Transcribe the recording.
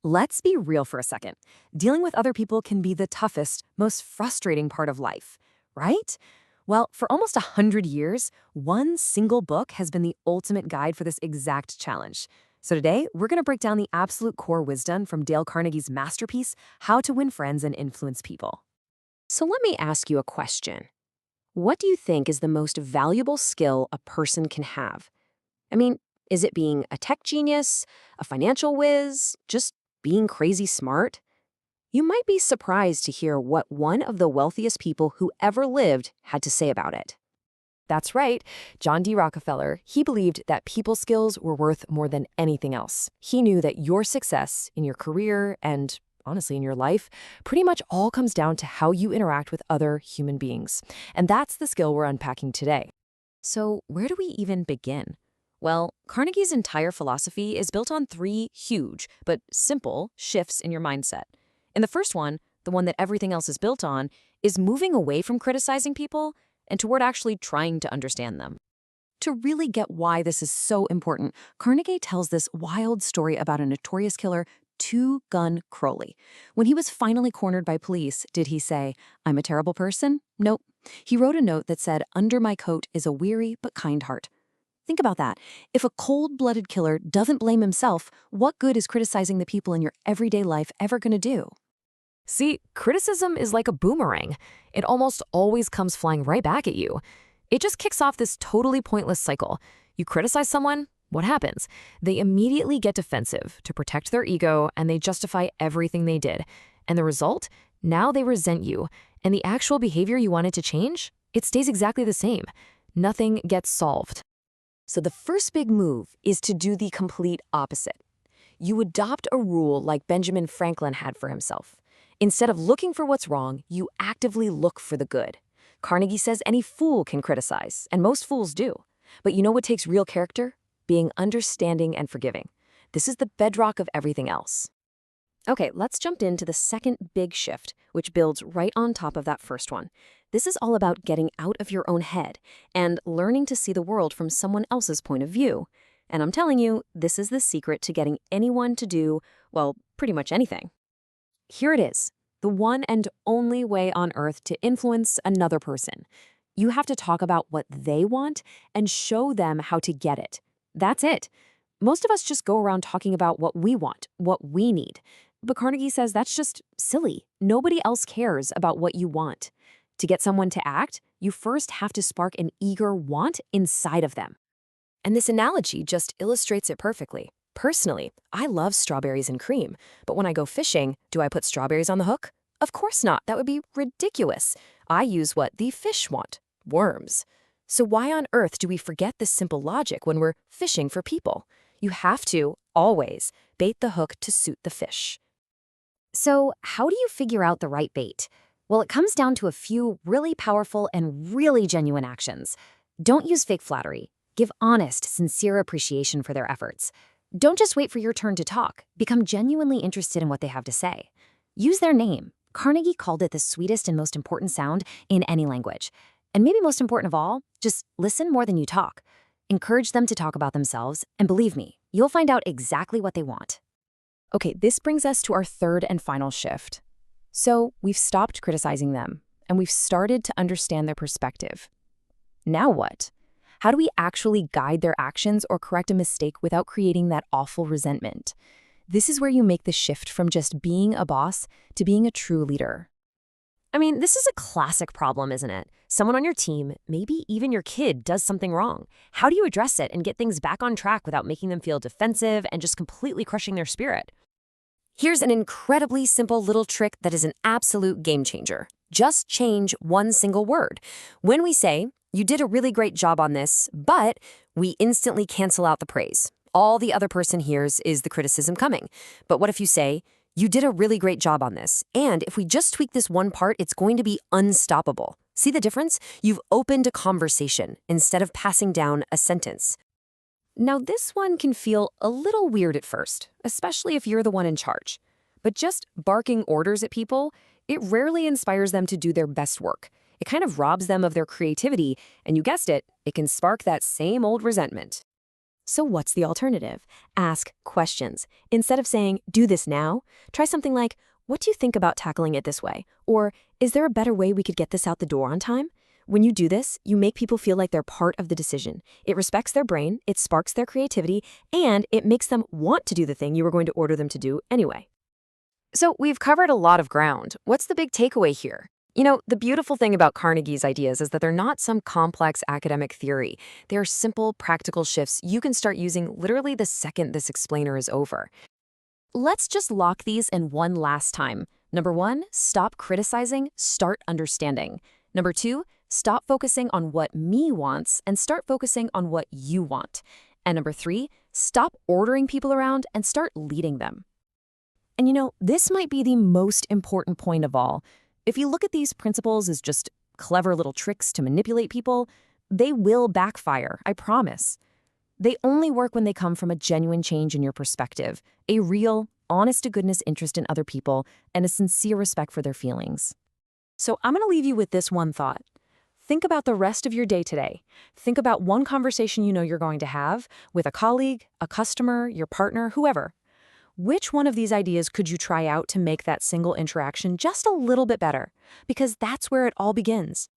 Let's be real for a second. Dealing with other people can be the toughest, most frustrating part of life, right? Well, for almost 100 years, one single book has been the ultimate guide for this exact challenge. So today, we're going to break down the absolute core wisdom from Dale Carnegie's masterpiece, How to Win Friends and Influence People. So let me ask you a question. What do you think is the most valuable skill a person can have? I mean, is it being a tech genius, a financial whiz, just being crazy smart? You might be surprised to hear what one of the wealthiest people who ever lived had to say about it. That's right, John D. Rockefeller, he believed that people skills were worth more than anything else. He knew that your success in your career and honestly in your life pretty much all comes down to how you interact with other human beings. And that's the skill we're unpacking today. So where do we even begin? Well, Carnegie's entire philosophy is built on three huge but simple shifts in your mindset. And the first one, the one that everything else is built on, is moving away from criticizing people and toward actually trying to understand them. To really get why this is so important, Carnegie tells this wild story about a notorious killer, Two-Gun Crowley. When he was finally cornered by police, did he say, "I'm a terrible person"? Nope. He wrote a note that said, "Under my coat is a weary but kind heart." Think about that. If a cold-blooded killer doesn't blame himself, what good is criticizing the people in your everyday life ever going to do? See, criticism is like a boomerang. It almost always comes flying right back at you. It just kicks off this totally pointless cycle. You criticize someone, what happens? They immediately get defensive to protect their ego, and they justify everything they did. And the result? Now they resent you. And the actual behavior you wanted to change? It stays exactly the same. Nothing gets solved. So the first big move is to do the complete opposite. You adopt a rule like Benjamin Franklin had for himself. Instead of looking for what's wrong, you actively look for the good. Carnegie says any fool can criticize, and most fools do. But you know what takes real character? Being understanding and forgiving. This is the bedrock of everything else. Okay, let's jump into the second big shift, which builds right on top of that first one. This is all about getting out of your own head and learning to see the world from someone else's point of view. And I'm telling you, this is the secret to getting anyone to do, well, pretty much anything. Here it is, the one and only way on earth to influence another person. You have to talk about what they want and show them how to get it. That's it. Most of us just go around talking about what we want, what we need. But Carnegie says that's just silly. Nobody else cares about what you want. To get someone to act, you first have to spark an eager want inside of them. And this analogy just illustrates it perfectly. Personally, I love strawberries and cream, but when I go fishing, do I put strawberries on the hook? Of course not. That would be ridiculous. I use what the fish want, worms. So why on earth do we forget this simple logic when we're fishing for people? You have to, always, bait the hook to suit the fish. So how do you figure out the right bait? Well, it comes down to a few really powerful and really genuine actions. Don't use fake flattery. Give honest, sincere appreciation for their efforts. Don't just wait for your turn to talk. Become genuinely interested in what they have to say. Use their name. Carnegie called it the sweetest and most important sound in any language. And maybe most important of all, just listen more than you talk. Encourage them to talk about themselves, and believe me, you'll find out exactly what they want. Okay, this brings us to our third and final shift. So we've stopped criticizing them, and we've started to understand their perspective. Now what? How do we actually guide their actions or correct a mistake without creating that awful resentment? This is where you make the shift from just being a boss to being a true leader. I mean, this is a classic problem, isn't it? Someone on your team, maybe even your kid, does something wrong. How do you address it and get things back on track without making them feel defensive and just completely crushing their spirit? Here's an incredibly simple little trick that is an absolute game changer. Just change one single word. When we say, "You did a really great job on this," but we instantly cancel out the praise. All the other person hears is the criticism coming. But what if you say, "You did a really great job on this, and if we just tweak this one part, it's going to be unstoppable"? See the difference? You've opened a conversation instead of passing down a sentence. Now, this one can feel a little weird at first, especially if you're the one in charge. But just barking orders at people, it rarely inspires them to do their best work. It kind of robs them of their creativity, and you guessed it, it can spark that same old resentment. So what's the alternative? Ask questions. Instead of saying, do this now, try something like, what do you think about tackling it this way? Or, is there a better way we could get this out the door on time? When you do this, you make people feel like they're part of the decision. It respects their brain, it sparks their creativity, and it makes them want to do the thing you were going to order them to do anyway. So we've covered a lot of ground. What's the big takeaway here? The beautiful thing about Carnegie's ideas is that they're not some complex academic theory. They're simple, practical shifts you can start using literally the second this explainer is over. Let's just lock these in one last time. Number 1, stop criticizing, start understanding. Number 2, stop focusing on what me wants and start focusing on what you want. And number 3, stop ordering people around and start leading them. And this might be the most important point of all. If you look at these principles as just clever little tricks to manipulate people, they will backfire, I promise. They only work when they come from a genuine change in your perspective, a real, honest-to-goodness interest in other people, and a sincere respect for their feelings. So I'm going to leave you with this one thought. Think about the rest of your day today. Think about one conversation you know you're going to have with a colleague, a customer, your partner, whoever. Which one of these ideas could you try out to make that single interaction just a little bit better? Because that's where it all begins.